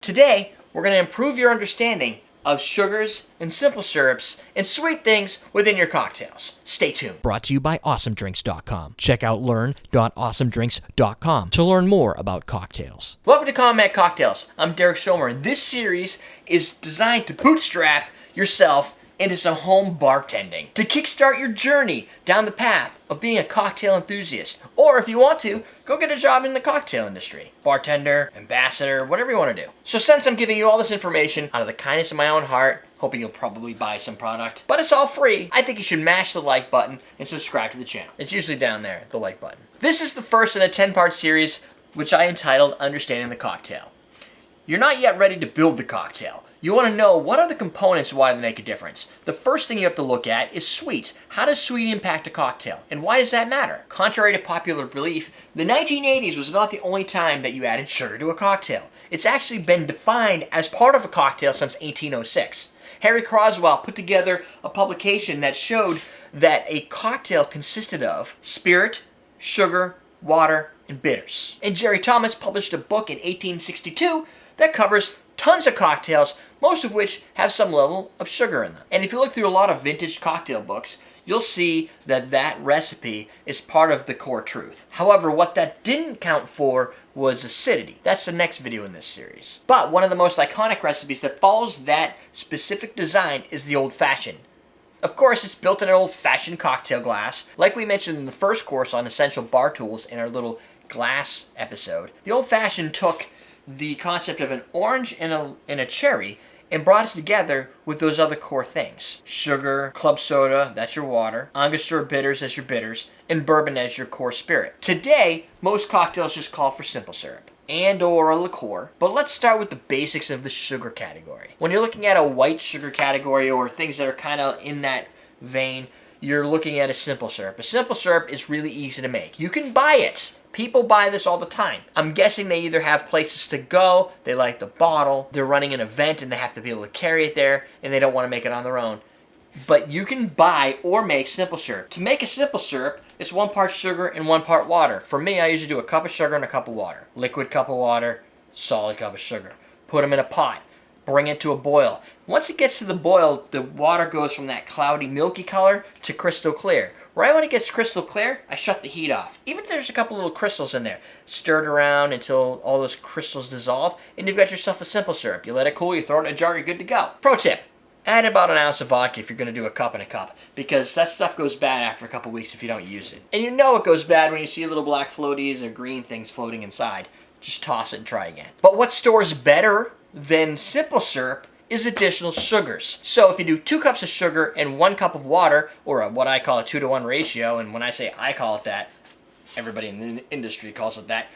Today, we're going to improve your understanding of sugars and simple syrups and sweet things within your cocktails. Stay tuned. Brought to you by AwesomeDrinks.com. Check out learn.awesomedrinks.com to learn more about cocktails. Welcome to Combat Cocktails. I'm Derek Schomer, and this series is designed to bootstrap yourself into some home bartending, to kickstart your journey down the path of being a cocktail enthusiast. Or if you want to, go get a job in the cocktail industry. Bartender, ambassador, whatever you want to do. So since I'm giving you all this information out of the kindness of my own heart, hoping you'll probably buy some product, but it's all free, I think you should mash the like button and subscribe to the channel. It's usually down there, the like button. This is the first in a 10-part series, which I entitled Understanding the Cocktail. You're not yet ready to build the cocktail. You want to know what are the components and why they make a difference. The first thing you have to look at is sweets. How does sweet impact a cocktail? And why does that matter? Contrary to popular belief, the 1980s was not the only time that you added sugar to a cocktail. It's actually been defined as part of a cocktail since 1806. Harry Croswell put together a publication that showed that a cocktail consisted of spirit, sugar, water, and bitters. And Jerry Thomas published a book in 1862 that covers tons of cocktails, most of which have some level of sugar in them. And if you look through a lot of vintage cocktail books, you'll see that that recipe is part of the core truth. However, what that didn't count for was acidity. That's the next video in this series. But one of the most iconic recipes that follows that specific design is the old-fashioned. Of course, it's built in an old-fashioned cocktail glass. Like we mentioned in the first course on essential bar tools in our little glass episode, the old-fashioned took the concept of an orange and a cherry and brought it together with those other core things. Sugar, club soda, that's your water, Angostura bitters as your bitters, and bourbon as your core spirit. Today, most cocktails just call for simple syrup and or a liqueur, but let's start with the basics of the sugar category. When you're looking at a white sugar category or things that are kind of in that vein, you're looking at a simple syrup. A simple syrup is really easy to make. You can buy it. People buy this all the time. I'm guessing they either have places to go, they like the bottle, they're running an event and they have to be able to carry it there, and they don't want to make it on their own. But you can buy or make simple syrup. To make a simple syrup, it's 1 part sugar and 1 part water. For me, I usually do a cup of sugar and a cup of water. Liquid cup of water, solid cup of sugar. Put them in a pot. Bring it to a boil. Once it gets to the boil, the water goes from that cloudy, milky color to crystal clear. Right when it gets crystal clear, I shut the heat off. Even if there's a couple little crystals in there, stir it around until all those crystals dissolve, and you've got yourself a simple syrup. You let it cool, you throw it in a jar, you're good to go. Pro tip, add about an ounce of vodka if you're going to do a cup and a cup, because that stuff goes bad after a couple weeks if you don't use it. And you know it goes bad when you see little black floaties or green things floating inside. Just toss it and try again. But what stores better than simple syrup is additional sugars. So if you do 2 cups of sugar and 1 cup of water, or what I call a 2-to-1 ratio, and when I say I call it that, everybody in the industry calls it that,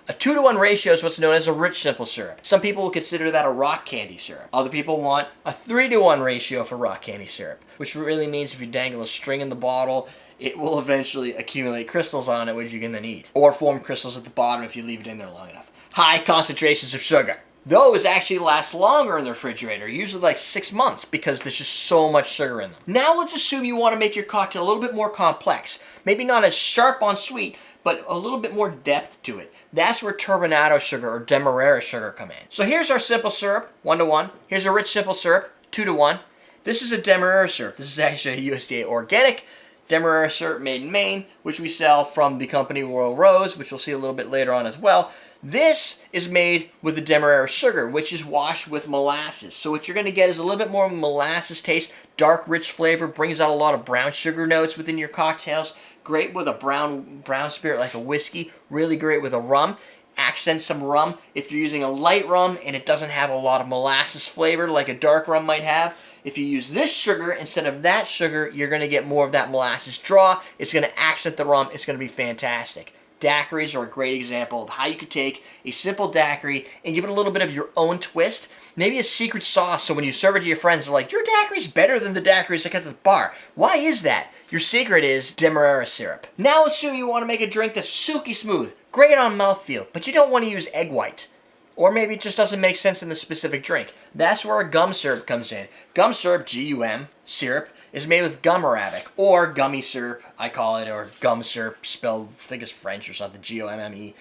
a 2-to-1 ratio is what's known as a rich simple syrup. Some people will consider that a rock candy syrup. Other people want a 3-to-1 ratio for rock candy syrup, which really means if you dangle a string in the bottle, it will eventually accumulate crystals on it, which you can then eat. Or form crystals at the bottom if you leave it in there long enough. High concentrations of sugar. Those actually last longer in the refrigerator, usually like 6 months, because there's just so much sugar in them. Now let's assume you want to make your cocktail a little bit more complex. Maybe not as sharp on sweet, but a little bit more depth to it. That's where turbinado sugar or demerara sugar come in. So here's our simple syrup, 1-to-1. Here's a rich simple syrup, 2-to-1. This is a demerara syrup. This is actually a USDA organic demerara syrup made in Maine, which we sell from the company Royal Rose, which we'll see a little bit later on as well. This is made with the demerara sugar, which is washed with molasses. So what you're going to get is a little bit more molasses taste, dark, rich flavor, brings out a lot of brown sugar notes within your cocktails. Great with a brown spirit like a whiskey, really great with a rum. Accent some rum. If you're using a light rum and it doesn't have a lot of molasses flavor like a dark rum might have, if you use this sugar instead of that sugar, you're going to get more of that molasses draw. It's going to accent the rum. It's going to be fantastic. Daiquiris are a great example of how you could take a simple daiquiri and give it a little bit of your own twist. Maybe a secret sauce, so when you serve it to your friends, they're like, your daiquiri's better than the daiquiris I get at the bar. Why is that? Your secret is demerara syrup. Now assume you want to make a drink that's silky smooth, great on mouthfeel, but you don't want to use egg white. Or maybe it just doesn't make sense in the specific drink. That's where a gum syrup comes in. Gum syrup, G-U-M, syrup, is made with gum arabic, or gummy syrup, I call it, or gum syrup, spelled, I think it's French or something, G-O-M-M-E.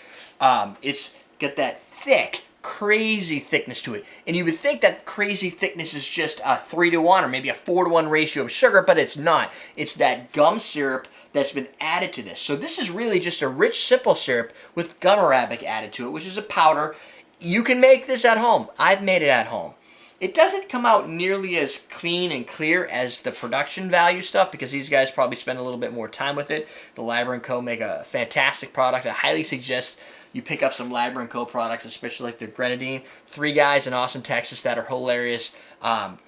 It's got that thick, crazy thickness to it. And you would think that crazy thickness is just a 3-to-1 or maybe a 4-to-1 ratio of sugar, but it's not. It's that gum syrup that's been added to this. So this is really just a rich, simple syrup with gum arabic added to it, which is a powder. You can make this at home. I've made it at home. It doesn't come out nearly as clean and clear as the production value stuff because these guys probably spend a little bit more time with it. The Labra & Co. make a fantastic product. I highly suggest you pick up some Labra & Co. products, especially like the Grenadine. 3 guys in Austin, Texas that are hilarious,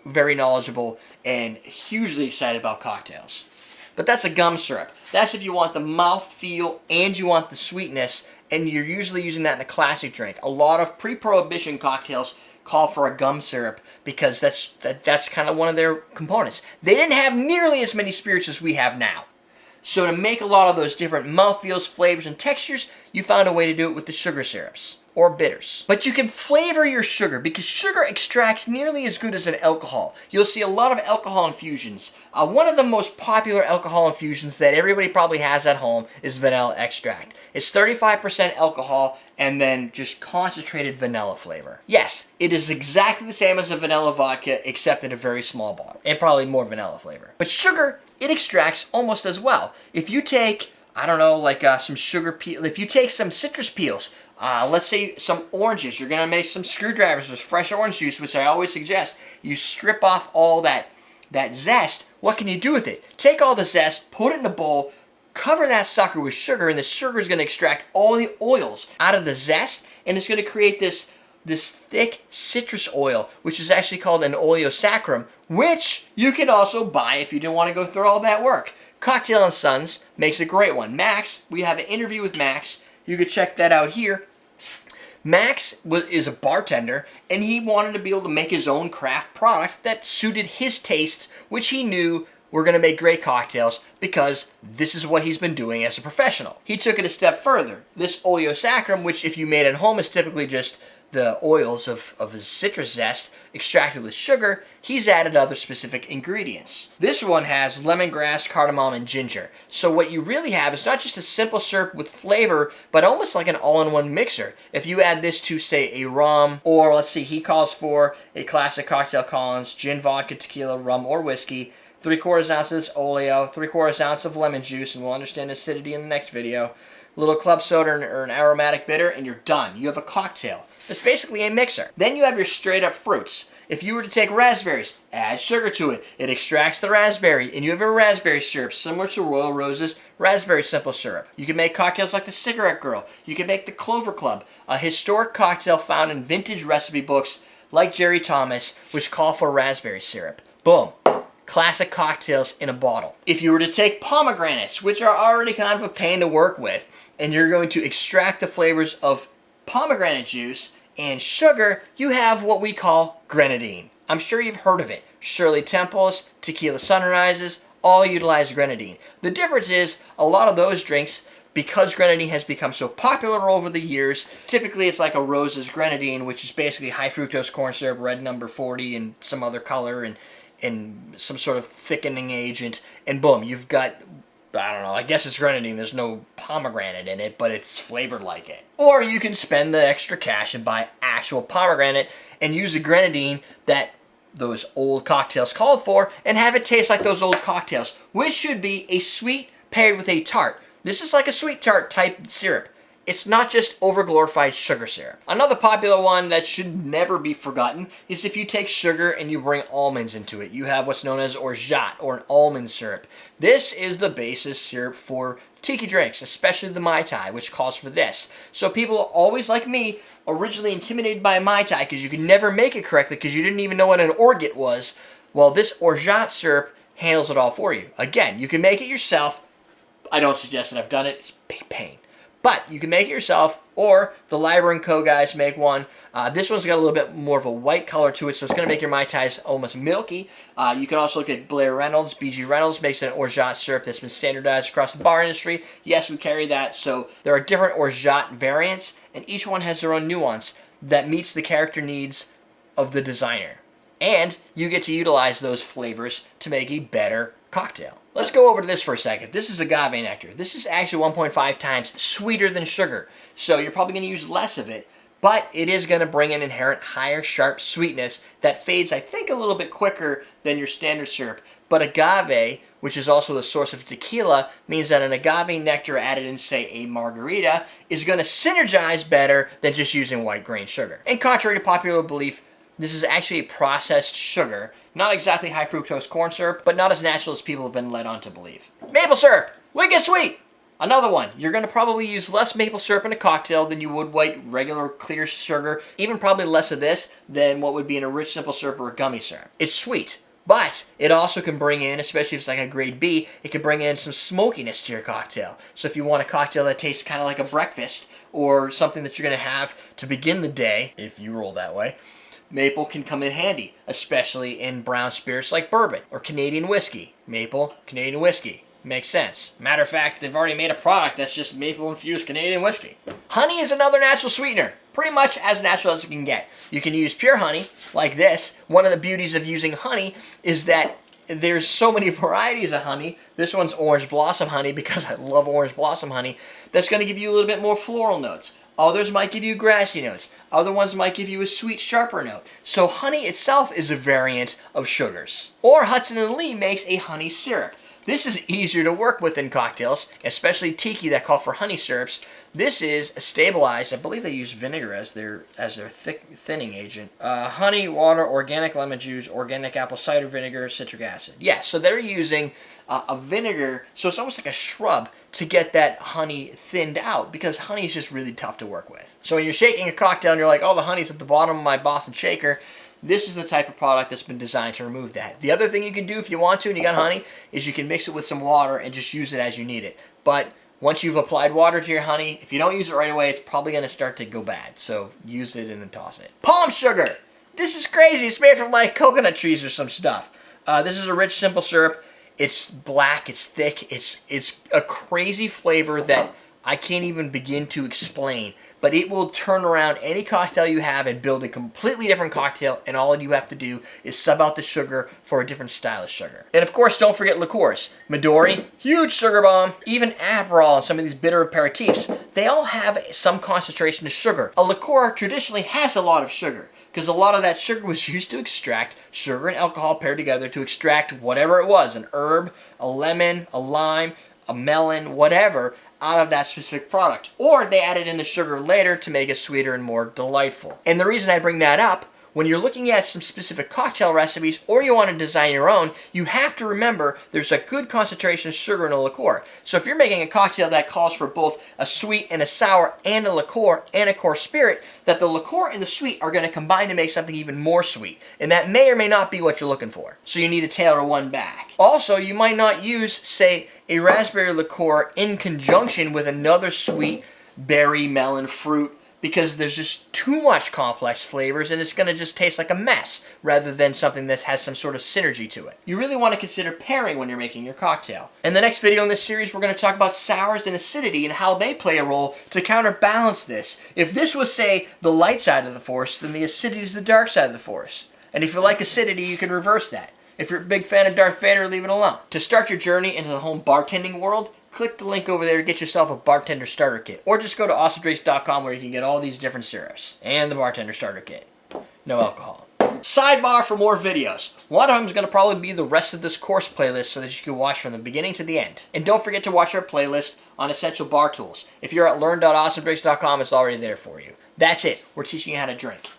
very knowledgeable, and hugely excited about cocktails. But that's a gum syrup. That's if you want the mouth feel and you want the sweetness, and you're usually using that in a classic drink. A lot of pre-prohibition cocktails call for a gum syrup because that's kind of one of their components. They didn't have nearly as many spirits as we have now. So to make a lot of those different mouthfeels, flavors, and textures, you found a way to do it with the sugar syrups or bitters. But you can flavor your sugar because sugar extracts nearly as good as an alcohol. You'll see a lot of alcohol infusions. One of the most popular alcohol infusions that everybody probably has at home is vanilla extract. It's 35% alcohol and then just concentrated vanilla flavor. Yes, it is exactly the same as a vanilla vodka except in a very small bottle and probably more vanilla flavor. But sugar, it extracts almost as well. If you take, I don't know, like some sugar peel, if you take some citrus peels, let's say some oranges, you're gonna make some screwdrivers with fresh orange juice, which I always suggest. You strip off all that zest. What can you do with it? Take all the zest, put it in a bowl, cover that sucker with sugar, and the sugar is gonna extract all the oils out of the zest, and it's gonna create this thick citrus oil, which is actually called an oleosaccharum, which you can also buy if you didn't want to go through all that work. Cocktail and Sons makes a great one. Max, we have an interview with Max. You can check that out here. Max is a bartender, and he wanted to be able to make his own craft product that suited his tastes, which he knew were going to make great cocktails because this is what he's been doing as a professional. He took it a step further. This oleosaccharum, which if you made at home is typically just the oils of his citrus zest extracted with sugar, he's added other specific ingredients. This one has lemongrass, cardamom, and ginger. So what you really have is not just a simple syrup with flavor, but almost like an all-in-one mixer. If you add this to, say, a rum, or let's see, he calls for a classic cocktail Collins, gin, vodka, tequila, rum, or whiskey, 3/4 ounce of this oleo, 3/4 ounce of lemon juice, and we'll understand acidity in the next video, a little club soda or an aromatic bitter, and you're done. You have a cocktail. It's basically a mixer. Then you have your straight up fruits. If you were to take raspberries, add sugar to it. It extracts the raspberry, and you have a raspberry syrup similar to Royal Rose's raspberry simple syrup. You can make cocktails like the Cigarette Girl. You can make the Clover Club, a historic cocktail found in vintage recipe books like Jerry Thomas, which call for raspberry syrup. Boom. Classic cocktails in a bottle. If you were to take pomegranates, which are already kind of a pain to work with, and you're going to extract the flavors of pomegranate juice and sugar, you have what we call Grenadine. I'm sure you've heard of it. Shirley Temple's, Tequila Sunrises, all utilize Grenadine. The difference is a lot of those drinks, because Grenadine has become so popular over the years, typically it's like a Rose's Grenadine, which is basically high fructose corn syrup, red number 40, and some other color, and some sort of thickening agent, and boom, you've got, I don't know, I guess it's Grenadine. There's no pomegranate in it, but it's flavored like it. Or you can spend the extra cash and buy actual pomegranate and use a Grenadine that those old cocktails called for and have it taste like those old cocktails, which should be a sweet paired with a tart. This is like a sweet tart type syrup. It's not just overglorified sugar syrup. Another popular one that should never be forgotten is if you take sugar and you bring almonds into it. You have what's known as orgeat, or an almond syrup. This is the basis syrup for tiki drinks, especially the Mai Tai, which calls for this. So people always, like me, originally intimidated by Mai Tai because you could never make it correctly because you didn't even know what an orgeat was. Well, this orgeat syrup handles it all for you. Again, you can make it yourself. I don't suggest that I've done it. It's a big pain. But you can make it yourself, or the Labra & Co. guys make one. This one's got a little bit more of a white color to it, so it's going to make your Mai Tais almost milky. You can also look at Blair Reynolds. BG Reynolds makes an orgeat syrup that's been standardized across the bar industry. Yes, we carry that. So there are different orgeat variants, and each one has their own nuance that meets the character needs of the designer. And you get to utilize those flavors to make a better cocktail. Let's go over to this for a second. This is agave nectar. This is actually 1.5 times sweeter than sugar. So you're probably going to use less of it, but it is going to bring an inherent higher sharp sweetness that fades, I think, a little bit quicker than your standard syrup. But agave, which is also the source of tequila, means that an agave nectar added in, say, a margarita is going to synergize better than just using white grain sugar. And contrary to popular belief, this is actually a processed sugar, not exactly high fructose corn syrup, but not as natural as people have been led on to believe. Maple syrup, wicked sweet. Another one, you're going to probably use less maple syrup in a cocktail than you would white regular clear sugar, even probably less of this than what would be in a rich simple syrup or a gummy syrup. It's sweet, but it also can bring in, especially if it's like a grade B, it can bring in some smokiness to your cocktail. So if you want a cocktail that tastes kind of like a breakfast or something that you're going to have to begin the day, if you roll that way, maple can come in handy, especially in brown spirits like bourbon or Canadian whiskey. Maple, Canadian whiskey. Makes sense. Matter of fact, they've already made a product that's just maple-infused Canadian whiskey. Honey is another natural sweetener, pretty much as natural as it can get. You can use pure honey, like this. One of the beauties of using honey is that there's so many varieties of honey. This one's orange blossom honey because I love orange blossom honey. That's going to give you a little bit more floral notes. Others might give you grassy notes. Other ones might give you a sweet, sharper note. So honey itself is a variant of sugars. Or Hudson and Lee makes a honey syrup. This is easier to work with in cocktails, especially tiki that call for honey syrups. This is stabilized. I believe they use vinegar as their thinning agent. Honey, water, organic lemon juice, organic apple cider vinegar, citric acid. Yeah, so they're using a vinegar, so it's almost like a shrub to get that honey thinned out because honey is just really tough to work with. So when you're shaking a cocktail and you're like, oh, the honey's at the bottom of my Boston shaker, this is the type of product that's been designed to remove that. The other thing you can do if you want to and you got honey is you can mix it with some water and just use it as you need it. But once you've applied water to your honey, if you don't use it right away, it's probably going to start to go bad. So use it and then toss it. Palm sugar. This is crazy. It's made from like coconut trees or some stuff. This is a rich, simple syrup. It's black. It's thick. It's a crazy flavor that I can't even begin to explain, but it will turn around any cocktail you have and build a completely different cocktail, and all you have to do is sub out the sugar for a different style of sugar. And of course, don't forget liqueurs. Midori, huge sugar bomb. Even Aperol and some of these bitter aperitifs, they all have some concentration of sugar. A liqueur traditionally has a lot of sugar, because a lot of that sugar was used to extract sugar and alcohol paired together to extract whatever it was, an herb, a lemon, a lime, a melon, whatever, out of that specific product. Or they added in the sugar later to make it sweeter and more delightful. And the reason I bring that up, when you're looking at some specific cocktail recipes or you want to design your own, you have to remember there's a good concentration of sugar in a liqueur. So if you're making a cocktail that calls for both a sweet and a sour and a liqueur and a core spirit, that the liqueur and the sweet are going to combine to make something even more sweet. And that may or may not be what you're looking for. So you need to tailor one back. Also, you might not use, say, a raspberry liqueur in conjunction with another sweet berry, melon, fruit, because there's just too much complex flavors and it's going to just taste like a mess rather than something that has some sort of synergy to it. You really want to consider pairing when you're making your cocktail. In the next video in this series, we're going to talk about sours and acidity and how they play a role to counterbalance this. If this was, say, the light side of the force, then the acidity is the dark side of the force. And if you like acidity, you can reverse that. If you're a big fan of Darth Vader, leave it alone. To start your journey into the home bartending world, click the link over there to get yourself a bartender starter kit. Or just go to awesomedrinks.com where you can get all these different syrups. And the bartender starter kit. No alcohol. Sidebar for more videos. One of them is going to probably be the rest of this course playlist so that you can watch from the beginning to the end. And don't forget to watch our playlist on essential bar tools. If you're at learn.awesomedrinks.com, it's already there for you. That's it. We're teaching you how to drink.